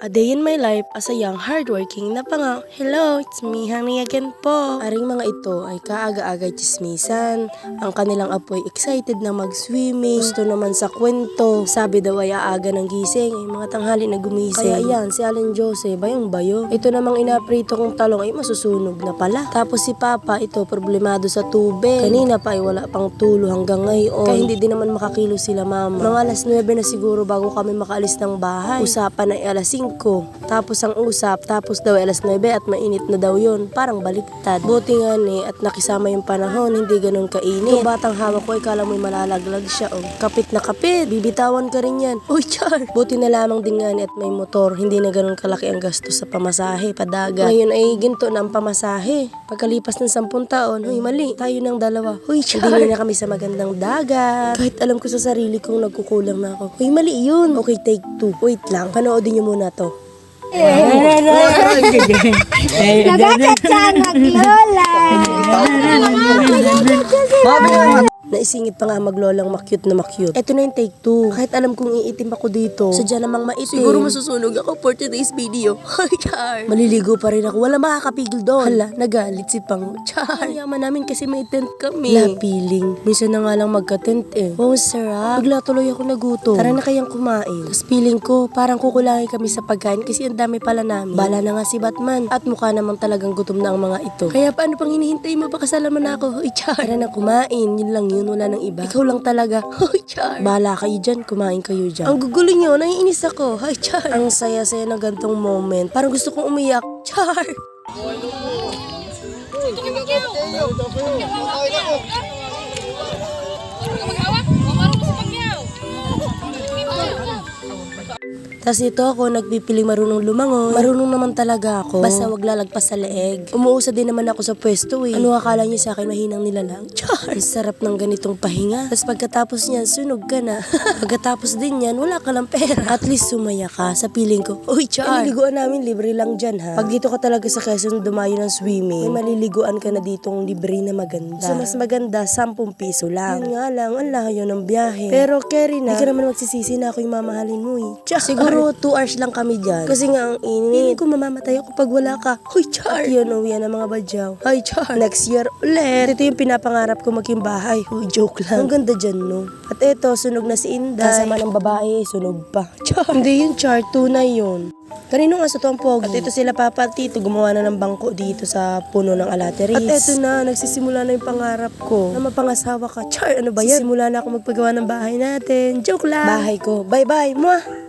A day in my life as a young hardworking na panga. Hello, it's me, Honey again po. Aring mga ito ay kaaga-aga chismisan. Ang kanilang apoy excited na mag-swimming. Gusto naman sa kwento. Sabi daw ay aaga ng gising, ay mga tanghali na gumising. Kaya ayan, si Alan Jose, bayong-bayo. Ito namang inaprito kong talong ay masusunog na pala. Tapos si Papa, ito problemado sa tubig. Kanina pa ay wala pang tulo hanggang ngayon. Kaya hindi din naman makakilo sila mama. Mga alas 9 na siguro bago kami makaalis ng bahay. Usapan ay alas 5. Tapos ang usap, tapos daw ay alas 9 at mainit na daw yun. Parang baliktad. Buti nga ni at nakisama yung panahon, hindi ganun kainit. Yung batang hawak ko ay kala mo'y malalaglag siya. Oh. Kapit na kapit, bibitawan ka rin yan. Uy, char! Buti na lamang din nga ni at may motor, hindi na ganun kalaki ang gastos sa pamasahe, padagat. Ngayon ay ginto na ang pamasahe. Pagkalipas ng 10 taon, huy mali, tayo ng dalawa. Huy, char! Hindi na kami sa magandang dagat. Kahit alam ko sa sarili kong nagkukulang na ako. Huy, mali yun. Okay, take 2. Wait lang, panoodin nyo muna to. Nagkakatsa, naglola. Naisingit pa nga maglolang makyut na makyut. Eto na yung take 2. Kahit alam kong iitim ako dito, sadya namang maitim. Siguro masusunog ako for today's video. Hi, Char! Maliligo pa rin ako. Wala makakapigil doon. Hala, nagalit si Pang. Char! Ang yaman namin kasi may tent kami. Lapiling. Minsan na nga lang magka-tent eh. Wow, sarap. Bigla tuloy ako nagutom. Tara na kayang kumain. Tapos feeling ko, parang kukulangin kami sa pagkain kasi ang dami pala namin. Bala na nga si Batman. At mukha namang talagang gutom na ang mga ito. Kaya paano pang hinihintay mo? Pakasalaman na ako. Hi, Char! Tara na kumain. Yun lang yun. Wala nang iba. Ikaw lang talaga. Hoy, Char! Bahala kayo dyan. Kumain kayo dyan. Ang gugulo nyo. Naiinis ako. Hi, Char! Ang saya-saya na gantong moment. Parang gusto kong umiyak. Char! Tas ito ako, nagpipiling marunong lumangon. Marunong naman talaga ako. Basta wag lalagpas sa leeg. Umuusa din naman ako sa pwesto eh. Ano akala niyo sa akin, mahinang nilalang? Char! Ang sarap ng ganitong pahinga. Tas pagkatapos niyan, sunog ka na. Pagkatapos din yan, wala ka lang pera. At least sumaya ka sa piling ko. Uy, Char! Maliliguan namin, libre lang dyan ha. Pag dito ka talaga sa Quezon dumayo ng swimming, may maliliguan ka na ditong libre na maganda. So mas maganda, 10 piso lang. Yun nga lang, ang layo ng biyahe. Pero carry na, di ka naman magsisisi na ako yung mamahalin mo eh. Char! Siguro 2 hours lang kami dyan. Kasi nga ang init. Feeling ko mamamatay ako pag wala ka. Hoy, Char! At yun, uwian ng mga badyaw. Hoy, Char! Next year ulit. Ito yung pinapangarap ko maging bahay. Hoy, joke lang. Ang ganda dyan, no? At eto, sunog na si Inday. Kasama ng babae, sunog pa. Char! Hindi yun, Char. Tunay yun. Kanino nga sa to ang pogi? At ito sila Papa at Tito, gumawa na ng bangko dito sa puno ng alateris. At eto na, nagsisimula na yung pangarap ko na mapangasawa ka. Char, ano ba yan? Sisimula na ako magpagawa ng bahay natin. Joke lang. Bahay ko. Bye-bye, mwah!